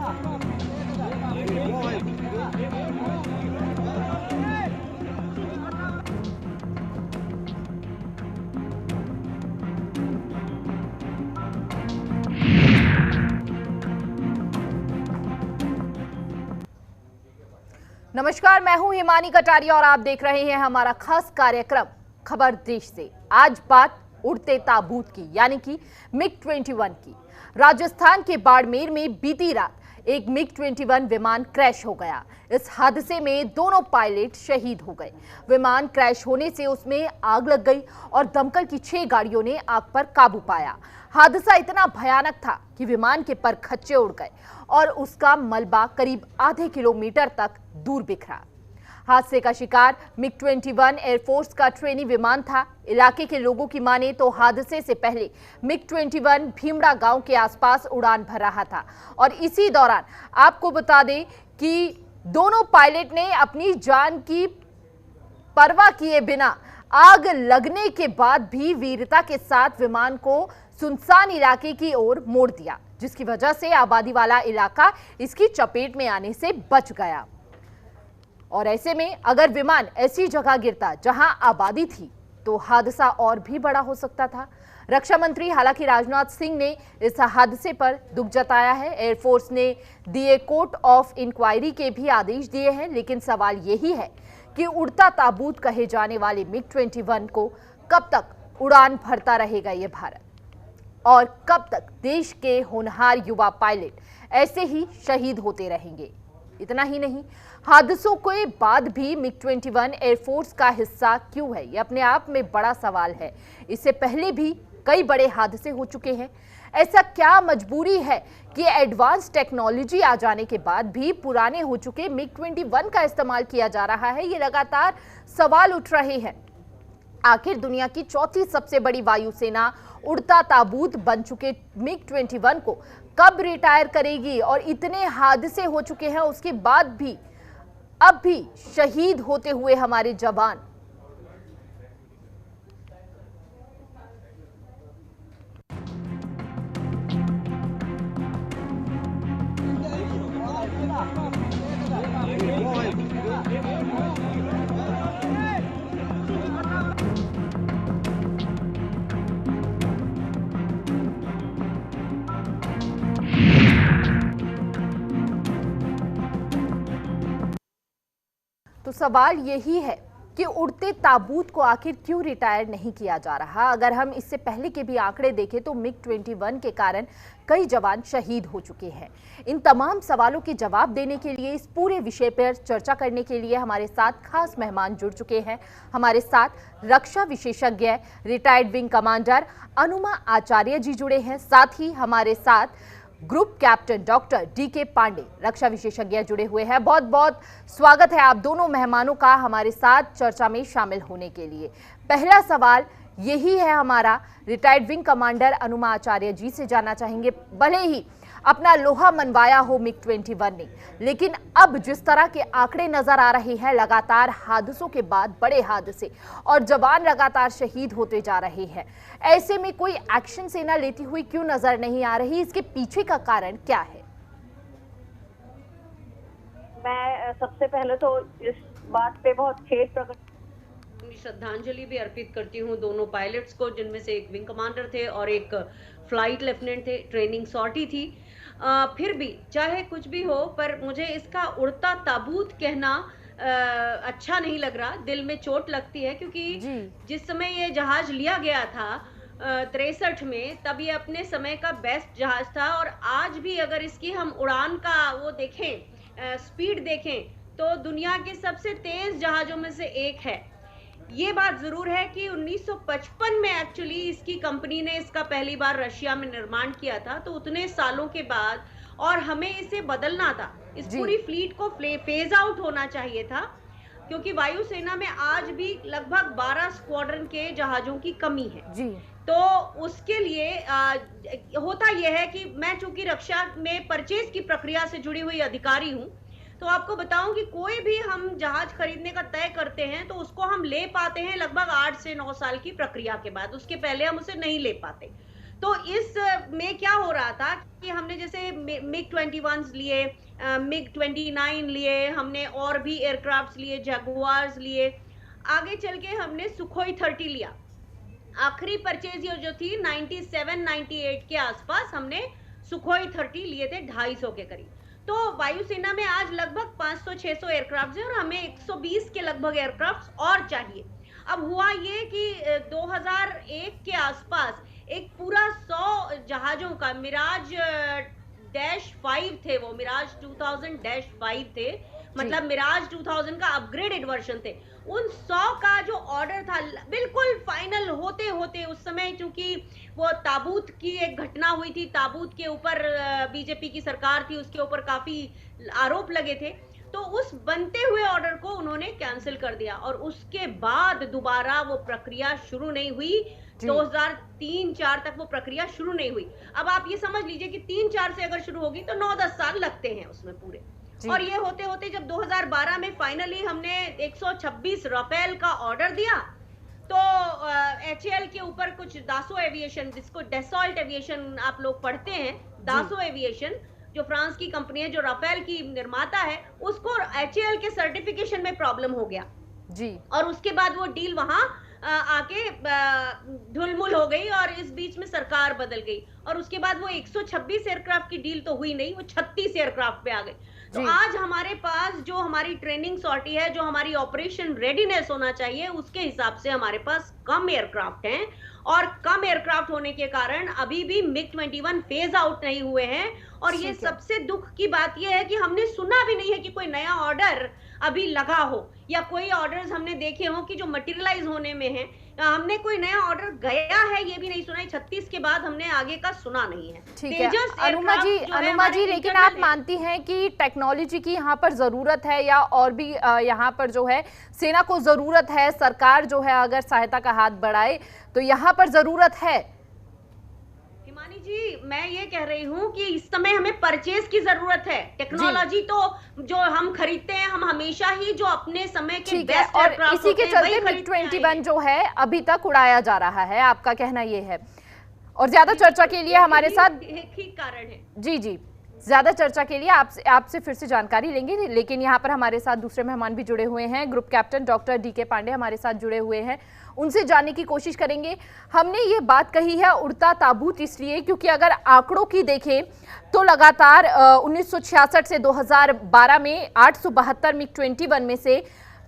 नमस्कार, मैं हूं हिमानी कटारिया और आप देख रहे हैं हमारा खास कार्यक्रम खबर देश से। आज बात उड़ते ताबूत की, यानी कि MiG-21 की। राजस्थान के बाड़मेर में बीती रात एक MiG-21 विमान क्रैश हो गया। इस हादसे में दोनों पायलट शहीद हो गए। विमान क्रैश होने से उसमें आग लग गई और दमकल की 6 गाड़ियों ने आग पर काबू पाया। हादसा इतना भयानक था कि विमान के परखच्चे उड़ गए और उसका मलबा करीब आधे किलोमीटर तक दूर बिखरा। हादसे का शिकार MiG-21 एयरफोर्स का ट्रेनी विमान था। इलाके के लोगों की माने तो हादसे से पहले MiG-21 भीमड़ा गांव के आसपास उड़ान भर रहा था और इसी दौरान आपको बता दें कि दोनों पायलट ने अपनी जान की परवाह किए बिना आग लगने के बाद भी वीरता के साथ विमान को सुनसान इलाके की ओर मोड़ दिया, जिसकी वजह से आबादी वाला इलाका इसकी चपेट में आने से बच गया। और ऐसे में अगर विमान ऐसी जगह गिरता जहां आबादी थी तो हादसा और भी बड़ा हो सकता था। रक्षा मंत्री हालांकि राजनाथ सिंह ने इस हादसे पर दुख जताया है। एयरफोर्स ने दिए कोर्ट ऑफ इंक्वायरी के भी आदेश दिए हैं, लेकिन सवाल यही है कि उड़ता ताबूत कहे जाने वाले MiG-21 को कब तक उड़ान भरता रहेगा ये भारत, और कब तक देश के होनहार युवा पायलट ऐसे ही शहीद होते रहेंगे। इतना ही नहीं, हादसों के बाद भी MiG-21 एयरफोर्स का हिस्सा क्यों है, ये अपने आप में बड़ा सवाल है। इससे पहले भी कई बड़े हादसे हो चुके हैं। ऐसा क्या मजबूरी है कि एडवांस टेक्नोलॉजी आ जाने के बाद भी पुराने हो चुके MiG-21 का इस्तेमाल किया जा रहा है? ये लगातार सवाल उठ रहे हैं। आखिर दुनिया की चौथी सबसे बड़ी वायुसेना उड़ता ताबूत बन चुके MiG-21 को कब रिटायर करेगी? और इतने हादसे हो चुके हैं उसके बाद भी अब भी शहीद होते हुए हमारे जवान। तो सवाल यही है कि उड़ते ताबूत को आखिर क्यों रिटायर नहीं किया जा रहा? अगर हम इससे पहले के भी आंकड़े देखें तो MiG-21 के कारण कई जवान शहीद हो चुके हैं। इन तमाम सवालों के जवाब देने के लिए, इस पूरे विषय पर चर्चा करने के लिए हमारे साथ खास मेहमान जुड़ चुके हैं। हमारे साथ रक्षा विशेषज्ञ retired wing commander Anuma Acharya ji जुड़े हैं। साथ ही हमारे साथ group captain doctor DK Pande रक्षा विशेषज्ञ जुड़े हुए हैं। बहुत बहुत स्वागत है आप दोनों मेहमानों का हमारे साथ चर्चा में शामिल होने के लिए। पहला सवाल यही है हमारा, retired wing commander Anuma Acharya जी से जानना चाहेंगे, भले ही अपना लोहा मनवाया हो MiG-21 ने, लेकिन अब जिस तरह के आंकड़े नजर आ रहे हैं, लगातार हादसों के बाद बड़े हादसे और जवान लगातार शहीद होते जा रहे हैं, ऐसे में कोई एक्शन सेना लेती हुई क्यों नजर नहीं आ रही? इसके पीछे का कारण क्या है? मैं सबसे पहले तो इस बात पे बहुत खेद प्रकट, श्रद्धांजलि भी अर्पित करती हूँ दोनों पायलट्स को, जिनमें से एक विंग कमांडर थे और एक फ्लाइट लेफ्टिनेंट थे। ट्रेनिंग सॉर्टी थी। फिर भी चाहे कुछ भी हो, पर मुझे इसका उड़ता ताबूत कहना अच्छा नहीं लग रहा। दिल में चोट लगती है, क्योंकि जिस समय ये जहाज लिया गया था 63 में, तब ये अपने समय का बेस्ट जहाज था। और आज भी अगर इसकी हम उड़ान का वो देखें, स्पीड देखें, तो दुनिया के सबसे तेज जहाजों में से एक है। ये बात जरूर है कि 1955 में एक्चुअली इसकी कंपनी ने इसका पहली बार रशिया में निर्माण किया था, तो उतने सालों के बाद, और हमें इसे बदलना था, इस पूरी फ्लीट को फेज आउट होना चाहिए था, क्योंकि वायुसेना में आज भी लगभग 12 स्क्वाड्रन के जहाजों की कमी है जी। तो उसके लिए होता यह है कि मैं चूंकि रक्षा में परचेज की प्रक्रिया से जुड़ी हुई अधिकारी हूं, तो आपको बताऊं कि कोई भी हम जहाज खरीदने का तय करते हैं तो उसको हम ले पाते हैं लगभग 8 से 9 साल की प्रक्रिया के बाद, उसके पहले हम उसे नहीं ले पाते। तो इस में क्या हो रहा था कि हमने जैसे मिग 21 लिए, मिग 29 लिए, हमने और भी एयरक्राफ्ट लिए, जगुआर्स लिए, आगे चल के हमने सुखोई 30 लिया। आखिरी परचेज ये जो थी 97-98 के आसपास हमने सुखोई 30 लिए थे, 250 के करीब। तो वायुसेना में आज लगभग 500-600 एयरक्राफ्ट हैं और हमें 120 के लगभग एयरक्राफ्ट और चाहिए। अब हुआ ये कि 2001 के आसपास एक पूरा 100 जहाजों का मिराज -5 थे, वो मिराज 2000-5 थे, मतलब मिराज 2000 का अपग्रेडेड वर्जन थे। उन 100 का जो ऑर्डर था बिल्कुल फाइनल होते होते उस समय, क्योंकि वो ताबूत की एक घटना हुई थी, ताबूत के ऊपर बीजेपी की सरकार थी, उसके ऊपर काफी आरोप लगे थे, तो उस बनते हुए ऑर्डर को उन्होंने कैंसिल कर दिया और उसके बाद दोबारा वो प्रक्रिया शुरू नहीं हुई। 2003-4 तक वो प्रक्रिया शुरू नहीं हुई। अब आप ये समझ लीजिए कि 3-4 से अगर शुरू होगी तो 9-10 साल लगते हैं उसमें पूरे। और ये होते होते जब 2012 में फाइनली हमने 126 राफेल का ऑर्डर दिया, तो HAL के ऊपर कुछ दासो एविएशन, जिसको डेसॉल्ट एविएशन आप लोग पढ़ते हैं, दासो एविएशन जो फ्रांस की कंपनी है, जो राफेल की निर्माता है, उसको HAL के सर्टिफिकेशन में प्रॉब्लम हो गया जी, और उसके बाद वो डील वहां आके ढुलमुल हो गई और इस बीच में सरकार बदल गई और उसके बाद वो 126 एयरक्राफ्ट की डील तो हुई नहीं, वो 36 एयरक्राफ्ट पे आ गई। तो आज हमारे पास जो हमारी ट्रेनिंग सॉर्टी है, जो हमारी ऑपरेशन रेडीनेस होना चाहिए, उसके हिसाब से हमारे पास कम एयरक्राफ्ट हैं और कम एयरक्राफ्ट होने के कारण अभी भी मिग 21 फेज आउट नहीं हुए हैं। और ये सबसे दुख की बात ये है कि हमने सुना भी नहीं है कि कोई नया ऑर्डर अभी लगा हो या कोई ऑर्डर्स हमने देखे हो कि जो मटेरियलाइज होने में है। हमने कोई नया ऑर्डर गया है ये भी नहीं सुना है। 36 के बाद हमने आगे का सुना नहीं है। ठीक है अनुमा जी, लेकिन आप मानती हैं कि टेक्नोलॉजी की यहाँ पर जरूरत है या और भी यहाँ पर जो है सेना को जरूरत है, सरकार जो है अगर सहायता का हाथ बढ़ाए तो यहाँ पर जरूरत है? हिमानी जी, मैं ये कह रही हूँ कि इस समय हमें परचेज की जरूरत है। टेक्नोलॉजी तो जो हम खरीदते हैं, हम हमेशा ही जो अपने समय के बेस्ट और इसी के चलते मिग 21 जो है अभी तक उड़ाया जा रहा है, आपका कहना ये है? और ज्यादा चर्चा के लिए हमारे साथ एक ही कारण है जी ज्यादा चर्चा के लिए आपसे फिर से जानकारी लेंगे, लेकिन यहाँ पर हमारे साथ दूसरे मेहमान भी जुड़े हुए हैं। Group captain doctor DK Pandey हमारे साथ जुड़े हुए हैं, उनसे जानने की कोशिश करेंगे। हमने ये बात कही है उड़ता ताबूत इसलिए क्योंकि अगर आंकड़ों की देखें तो लगातार 1966 से 2012 में 872 मिग 21 में से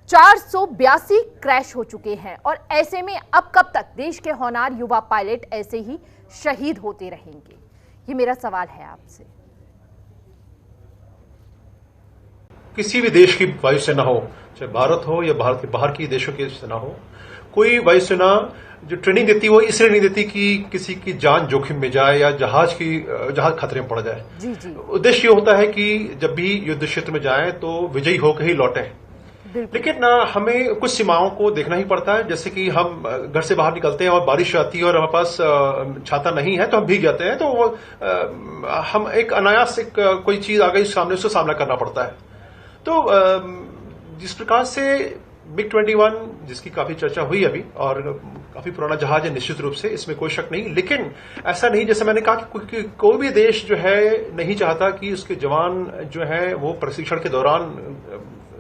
482 क्रैश हो चुके हैं और ऐसे में अब कब तक देश के होनहार युवा पायलट ऐसे ही शहीद होते रहेंगे? ये मेरा सवाल है आपसे। किसी भी देश की वायुसेना हो, चाहे भारत हो या भारत के बाहर की देशों की सेना हो, कोई वायुसेना जो ट्रेनिंग देती है वो इसलिए नहीं देती कि किसी की जान जोखिम में जाए या जहाज खतरे में पड़ जाए। उद्देश्य ये होता है कि जब भी युद्ध क्षेत्र में जाएं तो विजयी होकर ही लौटें। लेकिन हमें कुछ सीमाओं को देखना ही पड़ता है, जैसे कि हम घर से बाहर निकलते हैं और बारिश आती है और हमारे पास छाता नहीं है तो हम भीग जाते हैं, तो हम एक अनायास कोई चीज आ गई सामने, उससे सामना करना पड़ता है। तो जिस प्रकार से मिग 21 जिसकी काफी चर्चा हुई अभी और काफी पुराना जहाज है निश्चित रूप से, इसमें कोई शक नहीं, लेकिन ऐसा नहीं जैसे मैंने कहा कि कोई भी देश जो है नहीं चाहता कि उसके जवान जो है वो प्रशिक्षण के दौरान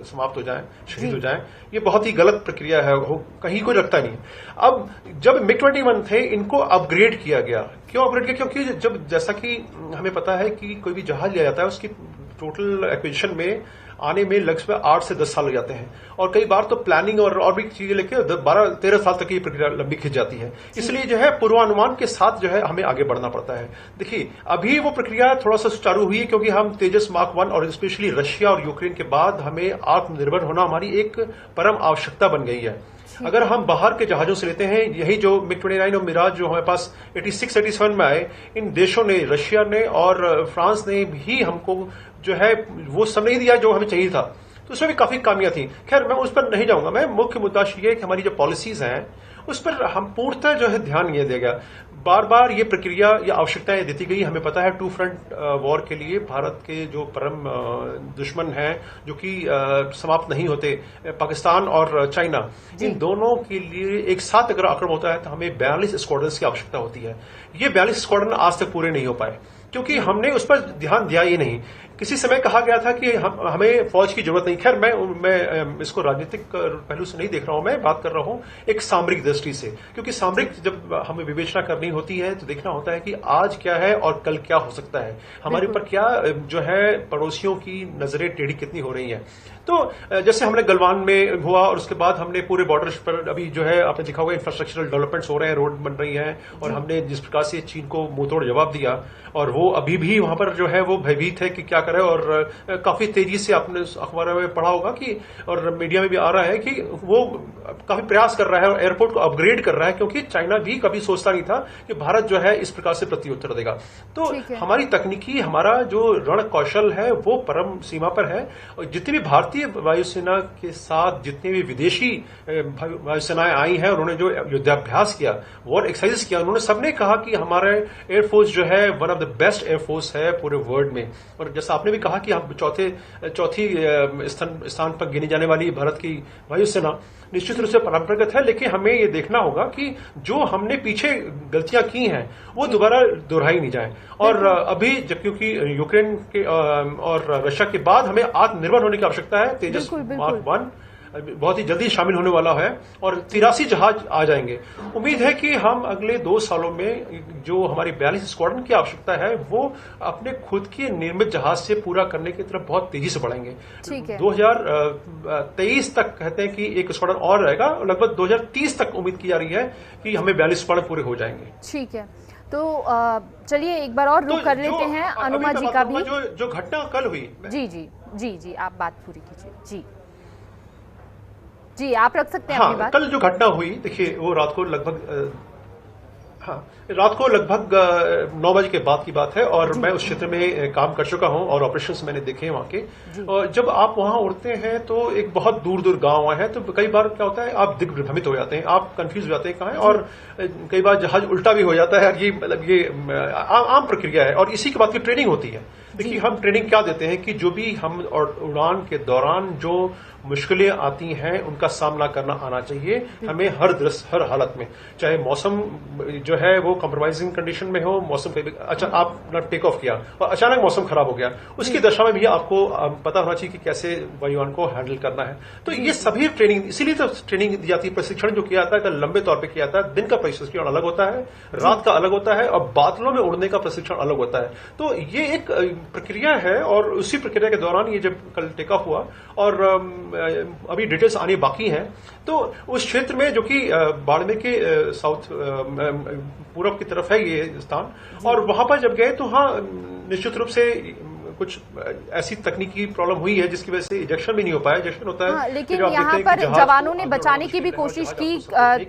समाप्त हो जाएं, शहीद हो जाएं। ये बहुत ही गलत प्रक्रिया है, कहीं कोई रखता नहीं। अब जब मिग 21 थे इनको अपग्रेड किया गया। क्यों अपग्रेड किया? क्योंकि जब जैसा कि हमें पता है कि कोई भी जहाज लिया जाता है उसकी टोटल एक्विजिशन में आने में लगभग 8 से 10 साल लग जाते हैं और कई बार तो प्लानिंग और भी चीजें लेके 12-13 साल तक की प्रक्रिया लंबी खिंच जाती है। इसलिए जो है पूर्वानुमान के साथ जो है हमें आगे बढ़ना पड़ता है। देखिए अभी वो प्रक्रिया थोड़ा सा सुचारू हुई है क्योंकि हम तेजस मार्क 1 और स्पेशली रशिया और यूक्रेन के बाद हमें आत्मनिर्भर होना हमारी एक परम आवश्यकता बन गई है। अगर हम बाहर के जहाजों से लेते हैं, यही जो मिग 29 और मिराज जो हमारे पास 86-87 में आए, इन देशों ने, रशिया ने और फ्रांस ने भी हमको जो है वो सब नहीं दिया जो हमें चाहिए था, तो उसमें भी काफी खामियां थी। खैर मैं उस पर नहीं जाऊंगा। मैं मुख्य मुद्दा ये है कि हमारी जो पॉलिसीज हैं उस पर हम पूर्णतः जो है ध्यान ये देगा। बार बार ये प्रक्रिया या आवश्यकताएं देती गई। हमें पता है टू फ्रंट वॉर के लिए भारत के जो परम दुश्मन हैं, जो कि समाप्त नहीं होते, पाकिस्तान और चाइना, इन दोनों के लिए एक साथ अगर आक्रमण होता है तो हमें 42 स्क्वाड्रन्स की आवश्यकता होती है। ये 42 स्क्वाड्रन आज तक पूरे नहीं हो पाए क्योंकि हमने उस पर ध्यान दिया ही नहीं। किसी समय कहा गया था कि हमें फौज की जरूरत नहीं। खैर, मैं इसको राजनीतिक पहलू से नहीं देख रहा हूं, मैं बात कर रहा हूं एक सामरिक दृष्टि से, क्योंकि सामरिक जब हमें विवेचना करनी होती है तो देखना होता है कि आज क्या है और कल क्या हो सकता है, हमारे ऊपर क्या जो है पड़ोसियों की नजरें टेढ़ी कितनी हो रही हैं। तो जैसे हमने गलवान में हुआ और उसके बाद हमने पूरे बॉर्डर्स पर अभी जो है आपने देखा होगा इंफ्रास्ट्रक्चरल डेवलपमेंट्स हो रहे हैं, रोड बन रही हैं, और हमने जिस प्रकार से चीन को मुंहतोड़ जवाब दिया और वो अभी भी वहां पर जो है वो भयभीत है कि क्या करे, और काफी तेजी से आपने अखबारों में पढ़ा होगा कि और मीडिया में भी आ रहा है कि वो काफी प्रयास कर रहा है और एयरपोर्ट को अपग्रेड कर रहा है, क्योंकि चाइना भी कभी सोचता नहीं था कि भारत जो है इस प्रकार से प्रत्युत्तर देगा। तो हमारी तकनीकी, हमारा जो रण कौशल है वो परम सीमा पर है। और जितनी भी भारतीय वायुसेना के साथ जितने भी विदेशी वायुसेनाएं आई हैं, उन्होंने जो युद्धाभ्यास किया, वॉर एक्सरसाइज किया, उन्होंने सबने कहा कि हमारे एयरफोर्स जो है one of the best air force है पूरे वर्ल्ड में। और जैसा आपने भी कहा कि हम चौथी स्थान पर गिनी जाने वाली भारत की वायुसेना निश्चित रूप से परंपरागत है, लेकिन हमें ये देखना होगा कि जो हमने पीछे गलतियां की हैं वो दोबारा दोहराई नहीं जाए। और अभी जब क्योंकि यूक्रेन के और रशिया के बाद हमें आत्मनिर्भर होने की आवश्यकता है। तेजस मार्क 1 बहुत ही जल्दी शामिल होने वाला है और 83 जहाज आ जाएंगे। उम्मीद है कि हम अगले 2 सालों में जो हमारी 42 स्क्वाड्रन की आवश्यकता है वो अपने खुद के निर्मित जहाज से पूरा करने की तरफ बहुत तेजी से बढ़ेंगे। 2023 तक कहते हैं कि एक स्क्वाड्रन और रहेगा, लगभग 2030 तक उम्मीद की जा रही है कि हमें 42 स्क्वाड्रन पूरे हो जाएंगे। ठीक है, तो चलिए एक बार और रुक कर लेते हैं अनुमा जी का भी। जो घटना कल हुई, जी आप बात पूरी कीजिए। जी आप रख सकते हैं अपनी बात। कल जो घटना हुई, देखिए वो रात को लगभग 9 बजे के बाद की बात है और मैं उस क्षेत्र में काम कर चुका हूं और ऑपरेशंस मैंने देखे हैं वहां के। और जब आप वहां उड़ते हैं तो एक बहुत दूर दूर गांव है, तो कई बार क्या होता है आप दिग्भ्रमित हो जाते हैं, आप कंफ्यूज हो जाते हैं कहां है, और कई बार जहाज उल्टा भी हो जाता है। ये आम प्रक्रिया है और इसी के बाद की ट्रेनिंग होती है। देखिए हम ट्रेनिंग क्या देते हैं कि जो भी हम उड़ान के दौरान जो मुश्किलें आती हैं उनका सामना करना आना चाहिए हमें हर हालत में, चाहे मौसम जो है वो कंप्रोमाइजिंग कंडीशन में हो, मौसम अच्छा आपने टेक ऑफ किया और अचानक मौसम खराब हो गया, उसकी दशा में भी आपको पता होना चाहिए कि कैसे वायुयान को हैंडल करना है। तो ये सभी ट्रेनिंग, इसीलिए तो ट्रेनिंग दी जाती है। प्रशिक्षण जो किया जाता है लंबे तौर पर किया जाता है, दिन का प्रशिक्षण अलग होता है, रात का अलग होता है और बादलों में उड़ने का प्रशिक्षण अलग होता है। तो ये एक प्रक्रिया है और उसी प्रक्रिया के दौरान ये जब कल टेक ऑफ हुआ और अभी डिटेल्स आनी बाकी हैं, तो उस क्षेत्र में जो कि बाड़मेर के साउथ पूरब की तरफ है ये स्थान, और वहां पर जब गए तो हाँ निश्चित रूप से कुछ ऐसी तकनीकी प्रॉब्लम हुई है जिसकी वजह से इजेक्शन भी नहीं हो पाया। इजेक्शन होता है लेकिन यहाँ पर जवानों ने बचाने की भी कोशिश की,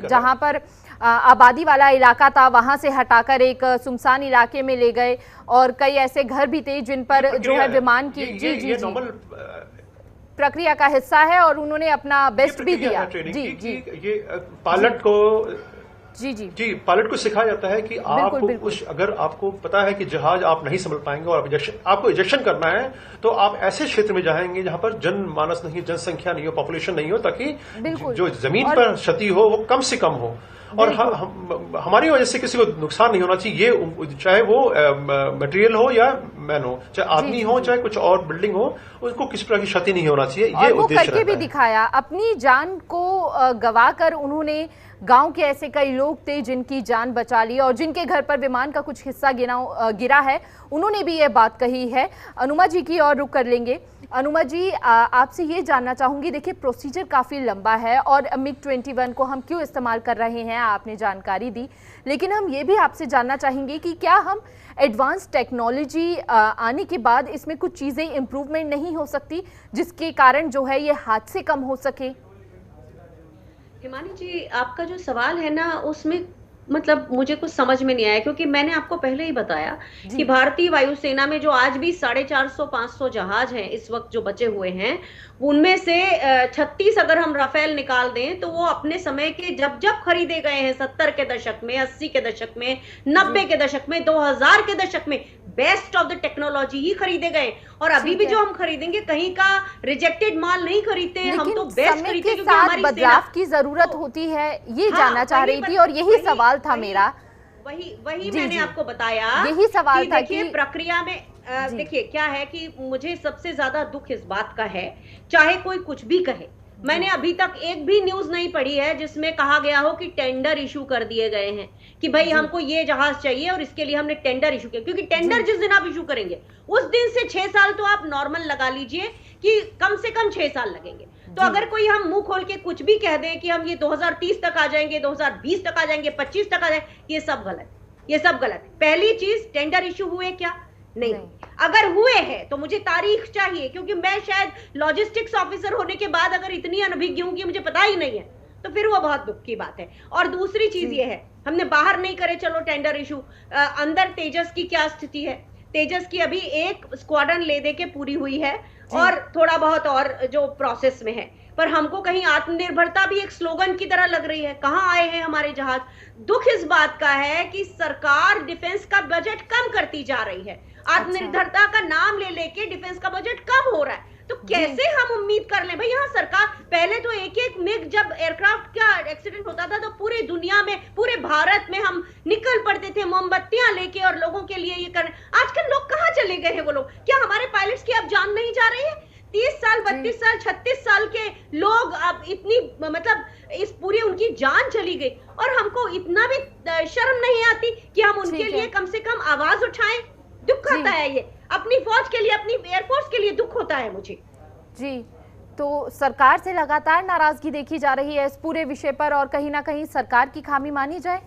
जहां पर आबादी वाला इलाका था वहां से हटाकर एक सुनसान इलाके में ले गए और कई ऐसे घर भी थे जिन पर जो है विमान की जी प्रक्रिया का हिस्सा है और उन्होंने अपना बेस्ट भी दिया। जी ये पायलट को जी पायलट को सिखाया जाता है कि आप अगर आपको पता है कि जहाज आप नहीं संभल पाएंगे और आपको इजेक्शन करना है तो आप ऐसे क्षेत्र में जाएंगे जहां पर जनमानस नहीं, जनसंख्या नहीं हो, पॉपुलेशन नहीं हो, ताकि जो जमीन पर क्षति हो वो कम से कम हो और हमारी वजह से किसी को नुकसान नहीं होना चाहिए, ये चाहे वो मटेरियल हो या मैन हो, चाहे आदमी हो चाहे कुछ और बिल्डिंग हो, उसको किसी प्रकार की क्षति नहीं होना चाहिए। ये उद्देश्य करके भी दिखाया। अपनी जान को गवाकर उन्होंने गांव के ऐसे कई लोग थे जिनकी जान बचा ली और जिनके घर पर विमान का कुछ हिस्सा गिरा है, उन्होंने भी ये बात कही है। अनुमा जी की और रुक कर लेंगे। अनुमा जी आपसे ये जानना चाहूंगी, देखिए प्रोसीजर काफ़ी लंबा है और MiG-21 को हम क्यों इस्तेमाल कर रहे हैं आपने जानकारी दी, लेकिन हम ये भी आपसे जानना चाहेंगे कि क्या हम एडवांस टेक्नोलॉजी आने के बाद इसमें कुछ चीज़ें इम्प्रूवमेंट नहीं हो सकती जिसके कारण जो है ये हादसे कम हो सके? हिमानी जी, आपका जो सवाल है ना उसमें मतलब मुझे कुछ समझ में नहीं आया, क्योंकि मैंने आपको पहले ही बताया कि भारतीय वायुसेना में जो आज भी 450-500 जहाज हैं इस वक्त जो बचे हुए हैं, उनमें से 36 अगर हम राफेल निकाल दें तो वो अपने समय के जब जब खरीदे गए हैं, 70 के दशक में, 80 के दशक में, 90 के दशक में, 2000 के दशक में, बेस्ट ऑफ द टेक्नोलॉजी ही खरीदे गए। और अभी भी जो हम खरीदेंगे कहीं का रिजेक्टेड माल नहीं खरीदते, हम तो बेस्ट खरीदते, क्योंकि हमारी बदलाव की जरूरत होती है, ये जानना चाह रही थी और यही सवाल था मेरा। वही मैंने आपको बताया, यही सवाल था कि प्रक्रिया में देखिए क्या है कि मुझे सबसे ज्यादा दुख इस बात का है, चाहे कोई कुछ भी कहे, मैंने अभी तक एक भी न्यूज नहीं पढ़ी है जिसमें कहा गया हो कि टेंडर इशू कर दिए गए हैं कि भाई हमको ये जहाज चाहिए और इसके लिए हमने टेंडर इशू किया, क्योंकि टेंडर जिस दिन आप इशू करेंगे उस दिन से 6 साल तो आप नॉर्मल लगा लीजिए कि कम से कम 6 साल लगेंगे। तो अगर कोई हम मुंह खोल के कुछ भी कह दें कि हम ये 2030 तक आ जाएंगे, 2020 तक आ जाएंगे, 25 तक आ जाएंगे, ये सब गलत, ये सब गलत। पहली चीज, टेंडर इशू हुए क्या? नहीं। अगर हुए हैं तो मुझे तारीख चाहिए, क्योंकि मैं शायद लॉजिस्टिक्स ऑफिसर होने के बाद अगर इतनी अनभिज्ञ हूं कि मुझे पता ही नहीं है, तो फिर वो बहुत दुख की बात है। और दूसरी चीज ये है, हमने बाहर नहीं करे चलो टेंडर इशू, अंदर तेजस की क्या स्थिति है? तेजस की अभी एक स्क्वाड्रन ले दे के पूरी हुई है और थोड़ा बहुत और जो प्रोसेस में है, पर हमको कहीं आत्मनिर्भरता भी एक स्लोगन की तरह लग रही है। कहां आए हैं हमारे जहाज? दुख इस बात का है कि सरकार डिफेंस का बजट कम करती जा रही है, आत्मनिर्भरता का नाम ले लेके डिफेंस का बजट कम हो रहा है। तो कैसे हम उम्मीद कर लें भाई? यहाँ सरकार पहले तो एक मिग जब एयरक्राफ्ट का एक्सीडेंट होता था तो पूरी दुनिया में, पूरे भारत में हम निकल पड़ते थे मोमबत्तियां लेके और लोगों के लिए ये करने। आजकल लोग कहाँ चले गए हैं वो लोग? क्या हमारे पायलट्स की अब जान नहीं जा रही है? 30 साल, 32 साल, 36 साल के लोग अब इतनी, मतलब इस पूरी उनकी जान चली गई, और हमको इतना भी शर्म नहीं आती कि हम उनके लिए कम से कम आवाज उठाएं। दुख आता है ये, अपनी फौज के लिए, अपनी एयरफोर्स के लिए दुख होता है मुझे। जी, तो सरकार से लगातार नाराजगी देखी जा रही है इस पूरे विषय पर, और कहीं ना कहीं सरकार की खामी मानी जाए?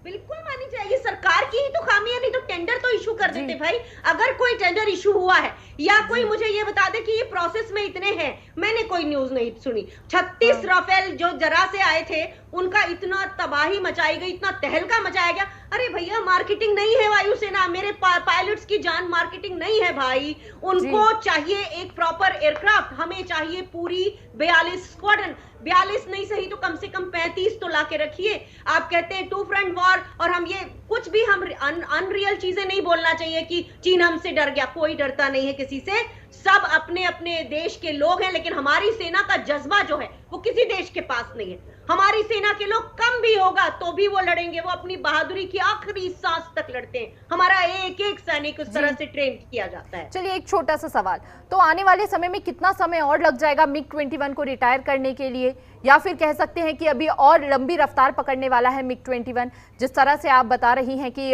बिल्कुल मानी जाएगी, सरकार की ही तो खामी है, नहीं तो टेंडर तो इशू कर देते भाई। अगर कोई टेंडर इशू हुआ है या कोई मुझे ये बता दे कि ये प्रोसेस में इतने हैं, मैंने कोई न्यूज नहीं सुनी। 36 राफेल जो जरा से आए थे उनका इतना तबाही मचाई गई, इतना तहलका मचाया गया। अरे भैया, मार्केटिंग नहीं है वायुसेना, मेरे पायलट्स की जान मार्केटिंग नहीं है भाई। उनको चाहिए एक प्रॉपर एयरक्राफ्ट, हमें चाहिए पूरी 42 स्क्वाड्रन, 42 नहीं सही तो कम से कम 35 तो लाके रखिए। आप कहते हैं टू फ्रंट वॉर, और हम ये कुछ भी, हम अनरियल चीजें नहीं बोलना चाहिए कि चीन हमसे डर गया। कोई डरता नहीं है किसी से, सब अपने अपने देश के लोग हैं, लेकिन हमारी सेना का जज्बा जो है वो किसी देश के पास नहीं है। हमारी सेना के लोग कम भी होगा तो भी वो लड़ेंगे, वो अपनी बहादुरी की आखिरी सांस तक लड़ते हैं। हमारा एक एक सैनिक उस तरह से ट्रेन किया जाता है। चलिए, एक छोटा सा सवाल, तो आने वाले समय में कितना समय और लग जाएगा मिग-21 को रिटायर करने के लिए, या फिर कह सकते हैं कि अभी और लंबी रफ्तार पकड़ने वाला है मिग-21? जिस तरह से आप बता रही हैं कि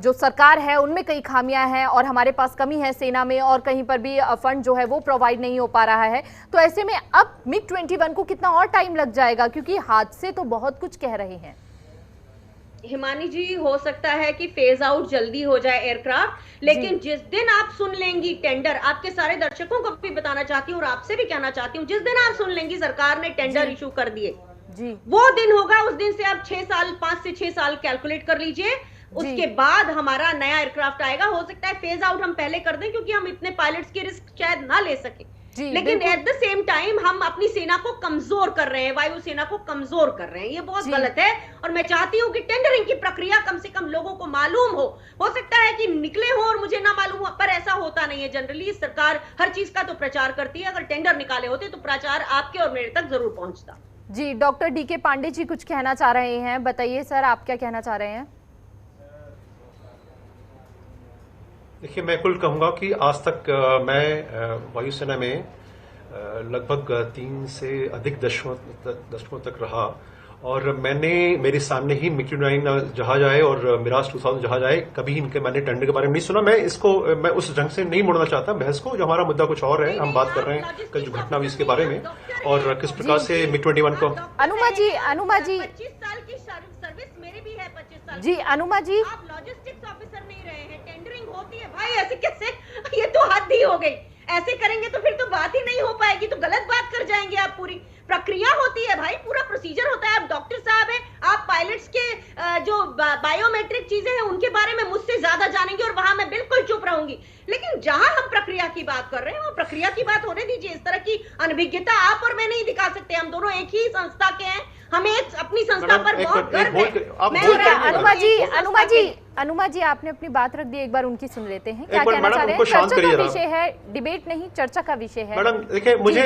जो सरकार है उनमें कई खामियां हैं और हमारे पास कमी है सेना में, और कहीं पर भी फंड जो है वो प्रोवाइड नहीं हो पा रहा है, तो ऐसे में अब मिग-21 को कितना और टाइम लग जाएगा? क्योंकि हादसे तो बहुत कुछ कह रहे हैं। हिमानी जी, हो सकता है कि फेज आउट जल्दी हो जाए एयरक्राफ्ट, लेकिन जिस दिन आप सुन लेंगी टेंडर, आपके सारे दर्शकों को भी बताना चाहती हूँ और आपसे भी कहना चाहती हूँ, जिस दिन आप सुन लेंगी सरकार ने टेंडर इशू कर दिए, वो दिन होगा, उस दिन से आप 6 साल, 5 से 6 साल कैलकुलेट कर लीजिए। उसके बाद हमारा नया एयरक्राफ्ट आएगा। हो सकता है फेज आउट हम पहले कर दें, क्योंकि हम इतने पायलट्स की रिस्क शायद ना ले सके, लेकिन एट द सेम टाइम हम अपनी सेना को कमजोर कर रहे हैं, वायुसेना को कमजोर कर रहे हैं, ये बहुत गलत है। और मैं चाहती हूँ कि टेंडरिंग की प्रक्रिया कम से कम लोगों को मालूम हो सकता है कि निकले हो और मुझे ना मालूम हो, पर ऐसा होता नहीं है। जनरली सरकार हर चीज का तो प्रचार करती है, अगर टेंडर निकाले होते तो प्रचार आपके और मेरे तक जरूर पहुंचता। जी, डॉक्टर डीके पांडे जी कुछ कहना चाह रहे हैं, बताइए सर, आप क्या कहना चाह रहे हैं? देखिए, मैं कुल कहूँगा कि आज तक मैं वायुसेना में लगभग 3 से अधिक दशकों तक रहा, और मेरे सामने ही मिग-29 जहाज आए और मिराज 2000 जहाज आए। कभी इनके मैंने टेंडर के बारे में नहीं सुना। मैं उस ढंग से नहीं मोड़ना चाहता बहस को, जो हमारा मुद्दा कुछ और है। हम बात कर रहे हैं कल जो घटना हुई इसके बारे में, और किस प्रकार से मिग-21 को। अनुमा जी 25 साल की सर्विस मेरी भी है, 25 साल जी। अनुमा जी, आप लॉजिस्टिक्स ऑफिसर नहीं रहे हैं, टेंडरिंग होती है भाई, ऐसे कैसे? ये तो हद ही हो गई। ऐसे करेंगे तो फिर तो बात ही नहीं हो पाएगी, तो गलत बात कर जाएंगे आप। पूरी प्रक्रिया होती है भाई, पूरा प्रोसीजर होता है। आप डॉक्टर साहब हैं, आप पायलट्स के जो बायोमेट्रिक चीजें हैं उनके बारे में मुझसे ज्यादा जानेंगे और वहां मैं बिल्कुल चुप रहूंगी। लेकिन जहां हम प्रक्रिया की बात कर रहे हैं, वहां प्रक्रिया की बात होने दीजिए। इस तरह की अनभिज्ञता आप और मैं नहीं दिखा सकते। हम दोनों एक ही संस्था के हैं, हमें अपनी संस्था पर बहुत गर्व है। अनुमा जी आपने अपनी बात रख दी, एक बार उनकी सुन लेते हैं। क्या एक बार कहना मैडम चाह रहे उनको हैं? शांत चर्चा करिए का जरा। विषय है, डिबेट नहीं, चर्चा का विषय है। मैडम देखिए, मुझे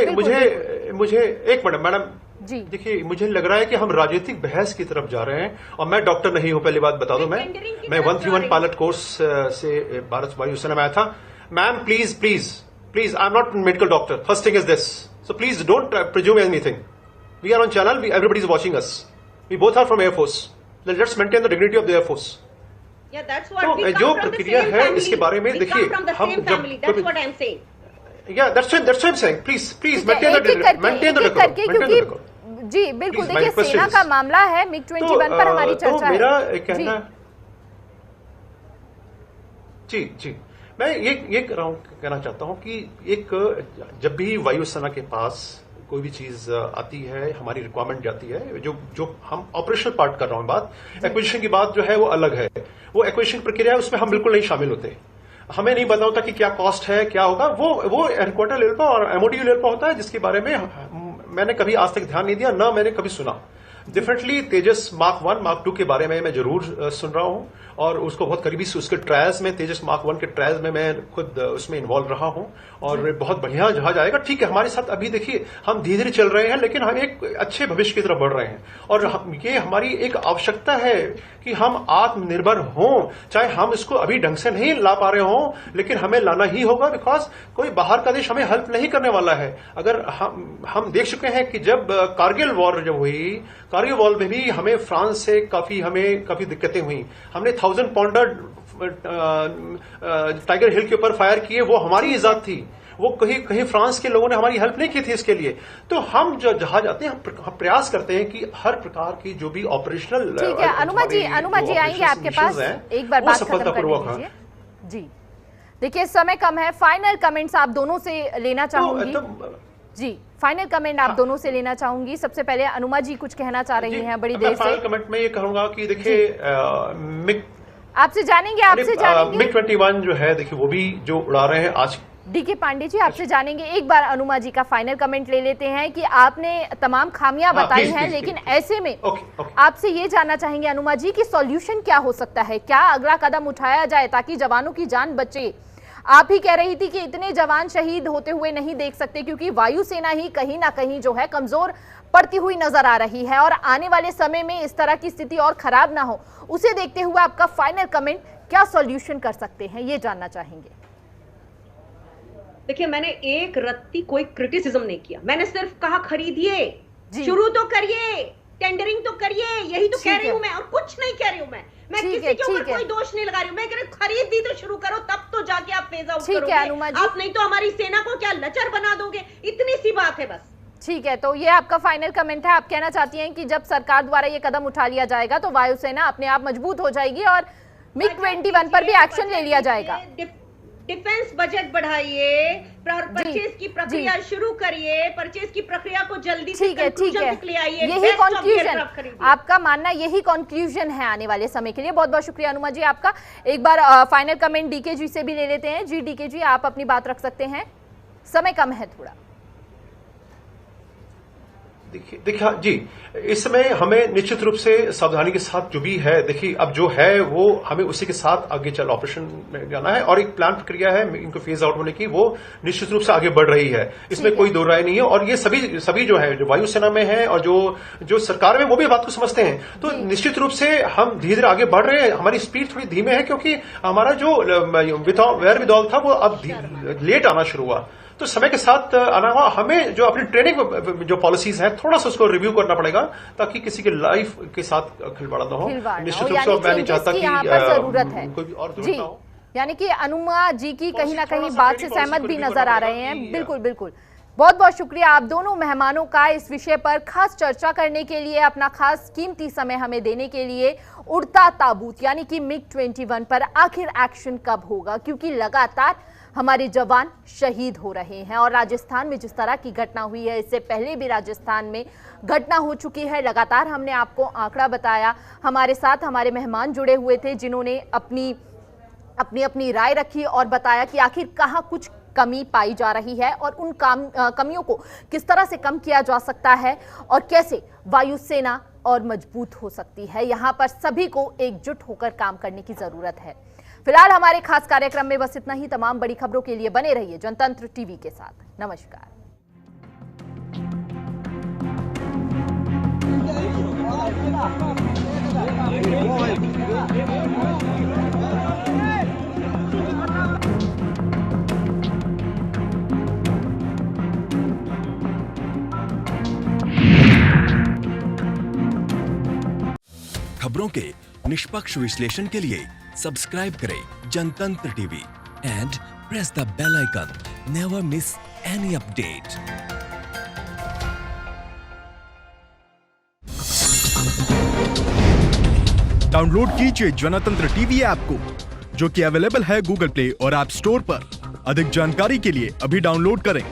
एक मिनट मैडम जी देखिए, मुझे लग रहा है कि हम राजनीतिक बहस की तरफ जा रहे हैं और मैं डॉक्टर नहीं हूं, पहली बात बता दूं। मैं 131 पायलट कोर्स से भारत वायुसेना में आया था। Ma'am please please please, I am not medical doctor, first thing is this, so please don't presume anything. We are on channel, everybody is watching us, we both are from air force, let's maintain the dignity of the air force. तो जो प्रक्रिया है इसके बारे में देखिए, हम जब Yeah, that's what I'm saying. Please maintain the decorum. क्योंकि जी बिल्कुल, Please, my देखिए question सेना is- का मामला है, MiG-21 पर हमारी चर्चा है। मेरा कहना जी मैं ये कहना चाहता हूं कि एक जब भी वायुसेना के पास कोई भी चीज आती है, हमारी रिक्वायरमेंट जाती है, जो हम ऑपरेशनल पार्ट कर रहा हूं, बात एक्विजिशन की बात जो है वो अलग है। वो एक्विजिशन प्रक्रिया है, उसमें हम बिल्कुल नहीं शामिल होते। हमें नहीं पता होता कि क्या कॉस्ट है, क्या होगा। वो हेडक्वार्टर लेवल पर और एमओडी लेवल पर होता है, जिसके बारे में मैंने कभी आज तक ध्यान नहीं दिया, ना मैंने कभी सुना। डेफिनेटली तेजस मार्क 1 मार्क 2 के बारे में मैं जरूर सुन रहा हूं और उसको बहुत करीबी से, उसके ट्रायल्स में, तेजस मार्क 1 के ट्रायल्स में मैं खुद उसमें इन्वॉल्व रहा हूं और बहुत बढ़िया जहाज आएगा। ठीक है, हमारे साथ अभी देखिए हम धीरे धीरे चल रहे हैं, लेकिन हम एक अच्छे भविष्य की तरफ बढ़ रहे हैं और ये हमारी एक आवश्यकता है कि हम आत्मनिर्भर हों। चाहे हम इसको अभी ढंग से नहीं ला पा रहे हों, लेकिन हमें लाना ही होगा, बिकॉज कोई बाहर का देश हमें हेल्प नहीं करने वाला है। अगर हम देख चुके हैं कि जब कारगिल वॉर जब हुई, कारगिल वॉर में भी हमें फ्रांस से काफी दिक्कतें हुई। हमने 1000 पाउंडर टाइगर हिल के ऊपर फायर किए, वो हमारी इजाद थी। वो कहीं फ्रांस के लोगों ने हमारी हेल्प नहीं की थी इसके लिए। तो हम जो जहाज आते हैं, हम प्रयास करते हैं कि हर प्रकार की जो भी ऑपरेशनल, ठीक है अनुमा जी आएंगे आपके पास, एक बार बात खत्म कर लीजिए। जी देखिए समय कम है, फाइनल कमेंट्स आप दोनों से लेना चाहूंगी। जी फाइनल कमेंट आप दोनों से लेना चाहूंगी। सबसे पहले अनुमा जी कुछ कहना चाह रही हैं बड़ी देर से। फाइनल कमेंट में ये कहूंगा कि देखिए आपसे जानेंगे MiG-21 जो है, देखिए वो भी जो उड़ा रहे हैं आज। डीके पांडे जी आपसे जानेंगे, एक बार अनुमा जी का फाइनल कमेंट ले लेते हैं कि आपने तमाम खामियां बताई हैं, लेकिन ऐसे में आपसे ये जानना चाहेंगे अनुमा जी कि सॉल्यूशन क्या हो सकता है, क्या अगला कदम उठाया जाए ताकि जवानों की जान बचे। आप ही कह रही थी कि इतने जवान शहीद होते हुए नहीं देख सकते क्योंकि वायुसेना ही कहीं ना कहीं जो है कमजोर पड़ती हुई नजर आ रही है और आने वाले समय में इस तरह की स्थिति और खराब ना हो, उसे देखते हुए आपका फाइनल कमेंट, क्या सॉल्यूशन कर सकते हैं, ये जानना चाहेंगे। देखिए मैंने एक रत्ती कोई क्रिटिसिज्म नहीं किया, मैंने सिर्फ कहा खरीदिए, शुरू तो करिए, टेंडरिंग तो करिए, यही तो कह रही हूं मैं, और कुछ नहीं कह रही हूं मैं किसी के ऊपर कोई दोष नहीं लगा रही हूं। मैं कह रही खरीदी तो शुरू करो, तब तो जाके आप फेज आउट करोगे। आप नहीं तो हमारी सेना को क्या लचर बना दोगे, इतनी सी बात है बस। ठीक है, तो ये आपका फाइनल कमेंट है। आप कहना चाहती हैं कि जब सरकार द्वारा ये कदम उठा लिया जाएगा तो वायुसेना अपने आप मजबूत हो जाएगी और MiG-21 पर भी एक्शन ले लिया जाएगा। डिफेंस बजट बढ़ाइए, परचेज की प्रक्रिया शुरू करिए, परचेज की प्रक्रिया को जल्दी से कंक्लूजन तक ले आइए। यही कंक्लूजन, आपका मानना यही कंक्लूजन है आने वाले समय के लिए। बहुत बहुत शुक्रिया अनुमा जी आपका। एक बार फाइनल कमेंट डीके जी से भी ले लेते हैं। जी डीके जी आप अपनी बात रख सकते हैं, समय कम है थोड़ा। देखिए जी, इस समय हमें निश्चित रूप से सावधानी के साथ जो भी है, देखिए अब जो है वो हमें उसी के साथ आगे चल ऑपरेशन में जाना है और एक प्लान प्रक्रिया है इनको फेज आउट होने की, वो निश्चित रूप से आगे बढ़ रही है, इसमें कोई दो राय नहीं है। और ये सभी जो है, जो वायुसेना में है और जो सरकार में, वो भी बात को समझते हैं। तो निश्चित रूप से हम धीरे धीरे आगे बढ़ रहे हैं। हमारी स्पीड थोड़ी धीमे है क्योंकि हमारा जो वेयर विदॉल था वो अब लेट आना शुरू हुआ, तो समय के साथ आना हुआ। हमें जो अपनी ट्रेनिंग जो पॉलिसीज है थोड़ा सा उसको रिव्यू करना पड़ेगा ताकि किसी के लाइफ के साथ खिलवाड़ ना हो। निश्चित रूप से मैं नहीं चाहता कि जरूरत है कोई भी और जरूरत ना हो। यानी कि अनुमा जी की कहीं ना कहीं बात से सहमत भी नजर आ रहे हैं। बिल्कुल बिल्कुल, बहुत बहुत शुक्रिया आप दोनों मेहमानों का इस विषय पर खास चर्चा करने के लिए, अपना खास कीमती समय हमें देने के लिए। उड़ता ताबूत यानी कि MiG-21 पर आखिर एक्शन कब होगा, क्योंकि लगातार हमारे जवान शहीद हो रहे हैं। और राजस्थान में जिस तरह की घटना हुई है, इससे पहले भी राजस्थान में घटना हो चुकी है। लगातार हमने आपको आंकड़ा बताया। हमारे साथ हमारे मेहमान जुड़े हुए थे जिन्होंने अपनी राय रखी और बताया कि आखिर कहाँ कुछ कमी पाई जा रही है और उन कमियों को किस तरह से कम किया जा सकता है और कैसे वायुसेना और मजबूत हो सकती है। यहाँ पर सभी को एकजुट होकर काम करने की जरूरत है। फिलहाल हमारे खास कार्यक्रम में बस इतना ही। तमाम बड़ी खबरों के लिए बने रहिए जनतंत्र टीवी के साथ। नमस्कार। खबरों के निष्पक्ष विश्लेषण के लिए सब्सक्राइब करें Jantantra TV and press the bell icon. Never miss any update. Download कीजिए जनतंत्र टीवी ऐप को, जो कि अवेलेबल है गूगल प्ले और ऐप स्टोर पर। अधिक जानकारी के लिए अभी डाउनलोड करें।